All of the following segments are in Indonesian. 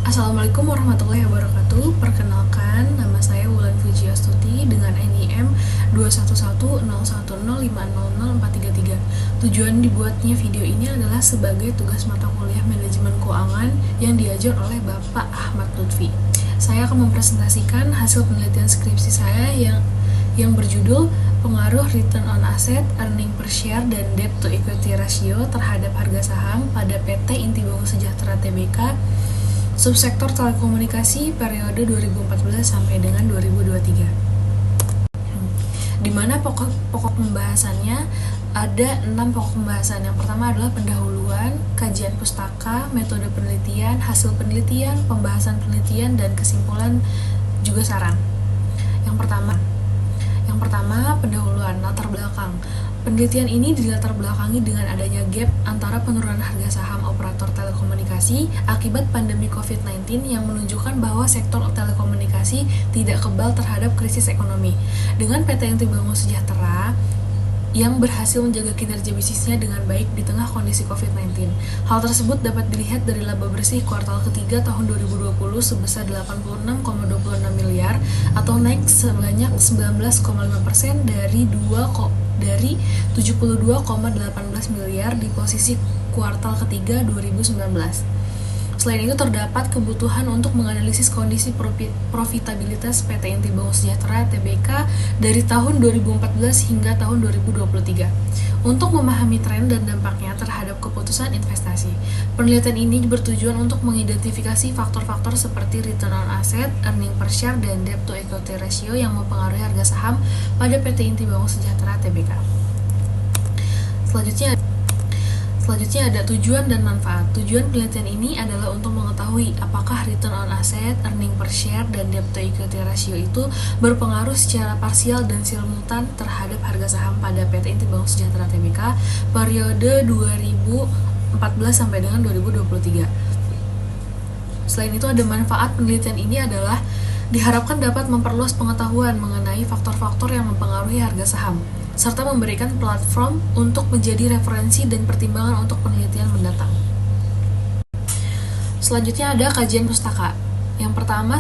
Assalamualaikum warahmatullahi wabarakatuh. Perkenalkan, nama saya Wulan Fujiastuti dengan NIM 2110105004333. Tujuan dibuatnya video ini adalah sebagai tugas mata kuliah manajemen keuangan yang diajar oleh Bapak Ahmad Lutfi. Saya akan mempresentasikan hasil penelitian skripsi saya yang berjudul pengaruh return on asset, earning per share, dan debt to equity ratio terhadap harga saham pada PT Intibangun Sejahtera Tbk subsektor telekomunikasi periode 2014 sampai dengan 2023. Di mana pokok pembahasannya ada 6 pokok pembahasan. Yang pertama adalah pendahuluan, kajian pustaka, metode penelitian, hasil penelitian, pembahasan penelitian, dan kesimpulan juga saran. Yang pertama pendahuluan, latar belakang. Penelitian ini dilatar belakangi dengan adanya gap antara penurunan harga saham operator telekomunikasi akibat pandemi COVID-19 yang menunjukkan bahwa sektor telekomunikasi tidak kebal terhadap krisis ekonomi. Dengan PT Intibangun Sejahtera yang berhasil menjaga kinerja bisnisnya dengan baik di tengah kondisi COVID-19. Hal tersebut dapat dilihat dari laba bersih kuartal ketiga tahun 2020 sebesar 86,26 miliar atau naik sebanyak 19,5% dari 72,18 miliar di posisi kuartal ketiga 2019. Selain itu terdapat kebutuhan untuk menganalisis kondisi profitabilitas PT Intibangun Sejahtera Tbk dari tahun 2014 hingga tahun 2023 untuk memahami tren dan dampaknya terhadap keputusan investasi. Penelitian ini bertujuan untuk mengidentifikasi faktor-faktor seperti return on asset, earning per share, dan debt to equity ratio yang mempengaruhi harga saham pada PT Intibangun Sejahtera Tbk. Selanjutnya ada tujuan dan manfaat. Tujuan penelitian ini adalah untuk mengetahui apakah return on asset, earning per share, dan debt to equity ratio itu berpengaruh secara parsial dan simultan terhadap harga saham pada PT Intibangun Sejahtera Tbk periode 2014 sampai dengan 2023. Selain itu ada manfaat penelitian ini adalah diharapkan dapat memperluas pengetahuan mengenai faktor-faktor yang mempengaruhi harga saham, serta memberikan platform untuk menjadi referensi dan pertimbangan untuk penelitian mendatang. Selanjutnya ada kajian pustaka. Yang pertama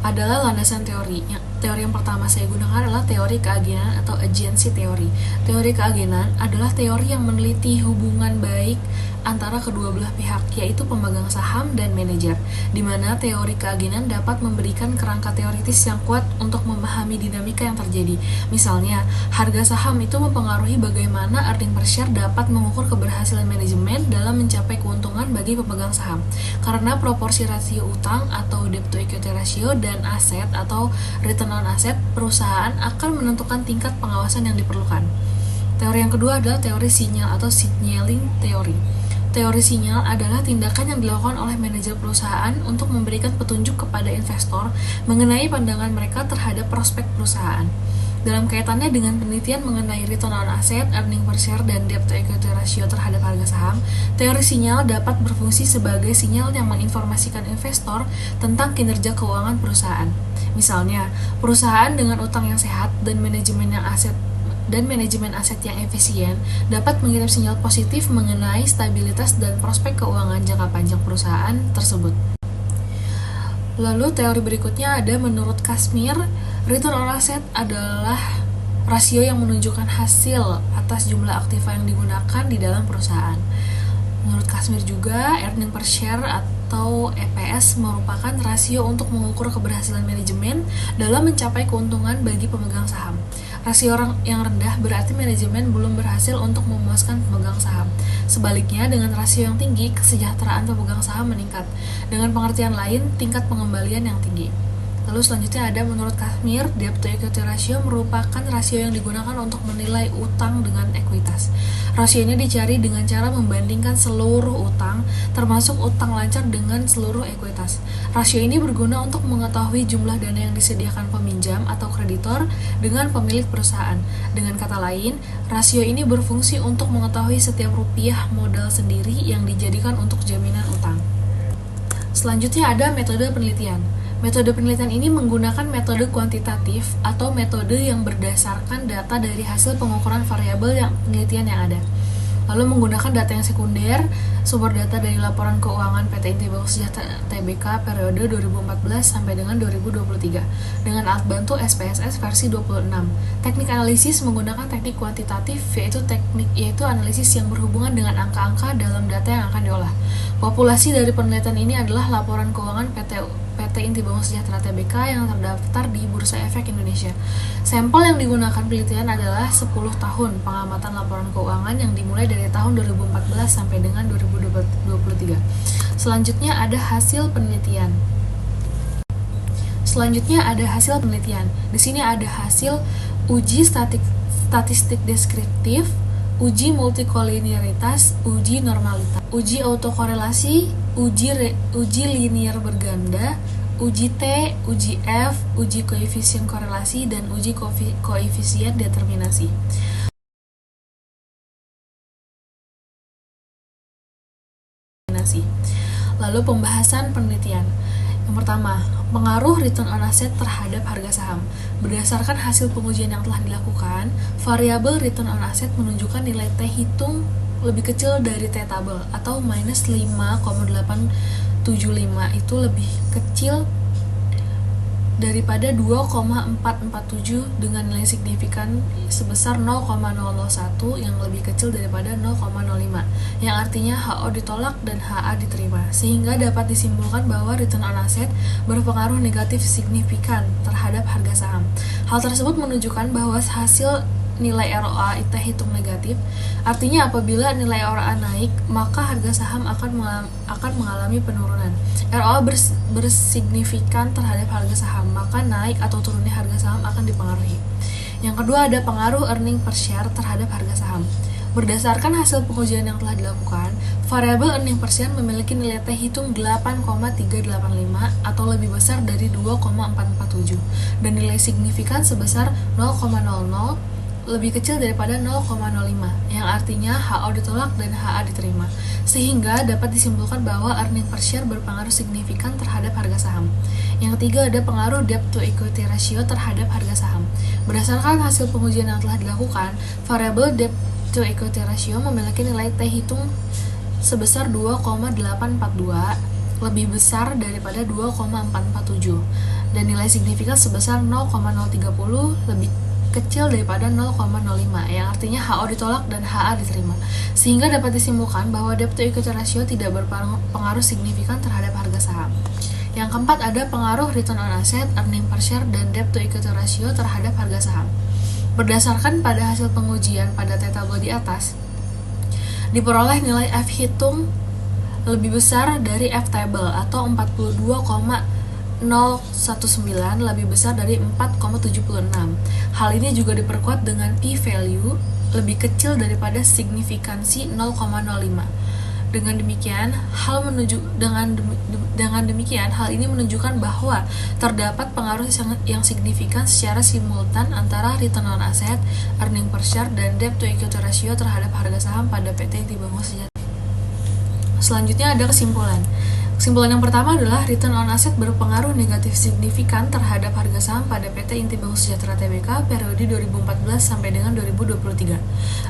adalah landasan teori. Teori yang pertama saya gunakan adalah teori keagenan atau agency theory. Teori keagenan adalah teori yang meneliti hubungan baik antara kedua belah pihak, yaitu pemegang saham dan manajer, di mana teori keagenan dapat memberikan kerangka teoritis yang kuat untuk memahami dinamika yang terjadi. Misalnya, harga saham itu mempengaruhi bagaimana earning per share dapat mengukur keberhasilan manajemen dalam mencapai keuntungan bagi pemegang saham, karena proporsi rasio utang atau debt to equity ratio dan aset atau return on asset perusahaan akan menentukan tingkat pengawasan yang diperlukan. Teori yang kedua adalah teori sinyal atau signaling theory. Teori sinyal adalah tindakan yang dilakukan oleh manajer perusahaan untuk memberikan petunjuk kepada investor mengenai pandangan mereka terhadap prospek perusahaan. Dalam kaitannya dengan penelitian mengenai return on asset, earning per share, dan debt to equity ratio terhadap harga saham, teori sinyal dapat berfungsi sebagai sinyal yang menginformasikan investor tentang kinerja keuangan perusahaan. Misalnya, perusahaan dengan utang yang sehat dan manajemen aset yang efisien dapat mengirim sinyal positif mengenai stabilitas dan prospek keuangan jangka panjang perusahaan tersebut. Lalu teori berikutnya ada menurut Kashmir, return on asset adalah rasio yang menunjukkan hasil atas jumlah aktiva yang digunakan di dalam perusahaan. Menurut Kashmir juga, earning per share atau EPS merupakan rasio untuk mengukur keberhasilan manajemen dalam mencapai keuntungan bagi pemegang saham. Rasio yang rendah berarti manajemen belum berhasil untuk memuaskan pemegang saham. Sebaliknya, dengan rasio yang tinggi, kesejahteraan pemegang saham meningkat. Dengan pengertian lain, tingkat pengembalian yang tinggi. Lalu selanjutnya ada menurut Kashmir, debt to equity ratio merupakan rasio yang digunakan untuk menilai utang dengan ekuitas. Rasio ini dicari dengan cara membandingkan seluruh utang, termasuk utang lancar dengan seluruh ekuitas. Rasio ini berguna untuk mengetahui jumlah dana yang disediakan peminjam atau kreditor dengan pemilik perusahaan. Dengan kata lain, rasio ini berfungsi untuk mengetahui setiap rupiah modal sendiri yang dijadikan untuk jaminan utang. Selanjutnya ada metode penelitian. Metode penelitian ini menggunakan metode kuantitatif atau metode yang berdasarkan data dari hasil pengukuran variabel penelitian yang ada. Lalu menggunakan data yang sekunder, sumber data dari laporan keuangan PT Inti Bangun Sejahtera Tbk periode 2014 sampai dengan 2023 dengan alat bantu SPSS versi 26. Teknik analisis menggunakan teknik kuantitatif, yaitu analisis yang berhubungan dengan angka-angka dalam data yang akan diolah. Populasi dari penelitian ini adalah laporan keuangan PT Inti Bangun Sejahtera Tbk yang terdaftar di Bursa Efek Indonesia. Sampel yang digunakan penelitian adalah 10 tahun pengamatan laporan keuangan yang dimulai dari tahun 2014 sampai dengan 2023. Selanjutnya ada hasil penelitian. Di sini ada hasil uji statistik deskriptif, uji multikolinearitas, uji normalitas, uji autokorelasi, uji linear berganda, uji T, uji F, uji koefisien korelasi, dan uji koefisien determinasi. Lalu pembahasan penelitian. Yang pertama, pengaruh return on asset terhadap harga saham. Berdasarkan hasil pengujian yang telah dilakukan, variabel return on asset menunjukkan nilai T hitung lebih kecil dari T tabel atau minus 5,875 itu lebih kecil daripada 2,447 dengan nilai signifikan sebesar 0,001 yang lebih kecil daripada 0,05 yang artinya HO ditolak dan HA diterima, sehingga dapat disimpulkan bahwa return on asset berpengaruh negatif signifikan terhadap harga saham. Hal tersebut menunjukkan bahwa hasil nilai ROA IT hitung negatif, artinya apabila nilai ROA naik, maka harga saham akan mengalami penurunan. ROA bersignifikan terhadap harga saham, maka naik atau turunnya harga saham akan dipengaruhi. Yang kedua ada pengaruh earning per share terhadap harga saham. Berdasarkan hasil pengujian yang telah dilakukan, variabel earning per share memiliki nilai T hitung 8,385 atau lebih besar dari 2,447 dan nilai signifikan sebesar 0,00 lebih kecil daripada 0,05 yang artinya HO ditolak dan HA diterima, sehingga dapat disimpulkan bahwa earning per share berpengaruh signifikan terhadap harga saham. Yang ketiga ada pengaruh debt to equity ratio terhadap harga saham. Berdasarkan hasil pengujian yang telah dilakukan, variabel debt to equity ratio memiliki nilai T hitung sebesar 2,842 lebih besar daripada 2,447 dan nilai signifikan sebesar 0,030 lebih kecil daripada 0,05 yang artinya HO ditolak dan HA diterima, sehingga dapat disimpulkan bahwa debt to equity ratio tidak berpengaruh signifikan terhadap harga saham. Yang keempat ada pengaruh return on asset, earning per share, dan debt to equity ratio terhadap harga saham. Berdasarkan pada hasil pengujian pada tabel di atas, diperoleh nilai F hitung lebih besar dari F table atau 42,019 lebih besar dari 4,76. Hal ini juga diperkuat dengan p-value lebih kecil daripada signifikansi 0,05. Dengan demikian, hal ini menunjukkan bahwa terdapat pengaruh yang signifikan secara simultan antara return on asset, earning per share, dan debt to equity ratio terhadap harga saham pada PT Inti Bangun Sejahtera. Selanjutnya ada kesimpulan. Kesimpulan yang pertama adalah return on asset berpengaruh negatif signifikan terhadap harga saham pada PT Inti Bangun Sejahtera Tbk periode 2014 sampai dengan 2023.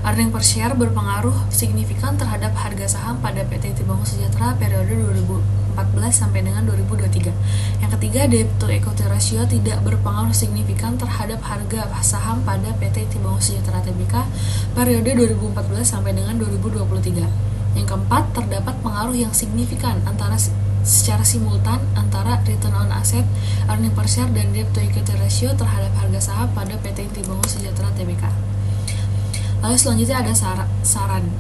Earning per share berpengaruh signifikan terhadap harga saham pada PT Inti Bangun Sejahtera periode 2014 sampai dengan 2023. Yang ketiga, debt to equity ratio tidak berpengaruh signifikan terhadap harga saham pada PT Inti Bangun Sejahtera Tbk periode 2014 sampai dengan 2023. Yang keempat, terdapat pengaruh yang signifikan secara simultan antara return on asset, earning per share, dan debt to equity ratio terhadap harga saham pada PT Inti Bangun Sejahtera Tbk. Lalu selanjutnya ada saran.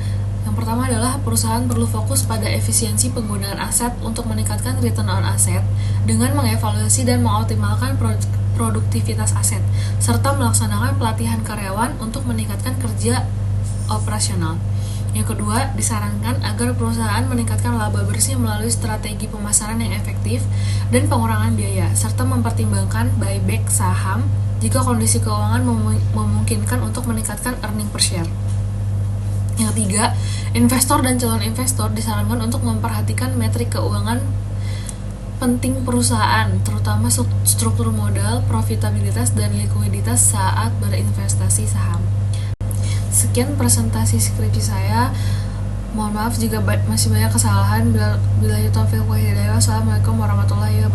Yang pertama adalah perusahaan perlu fokus pada efisiensi penggunaan aset untuk meningkatkan return on asset dengan mengevaluasi dan mengoptimalkan produktivitas aset, serta melaksanakan pelatihan karyawan untuk meningkatkan kerja operasional. Yang kedua, disarankan agar perusahaan meningkatkan laba bersih melalui strategi pemasaran yang efektif dan pengurangan biaya, serta mempertimbangkan buyback saham jika kondisi keuangan memungkinkan untuk meningkatkan earning per share. Yang ketiga, investor dan calon investor disarankan untuk memperhatikan metrik keuangan penting perusahaan, terutama struktur modal, profitabilitas, dan likuiditas saat berinvestasi saham. sekian presentasi skripsi saya. Mohon maaf jika masih banyak kesalahan. Billahi taufiq wa hidayah. Wassalamualaikum warahmatullahi wabarakatuh.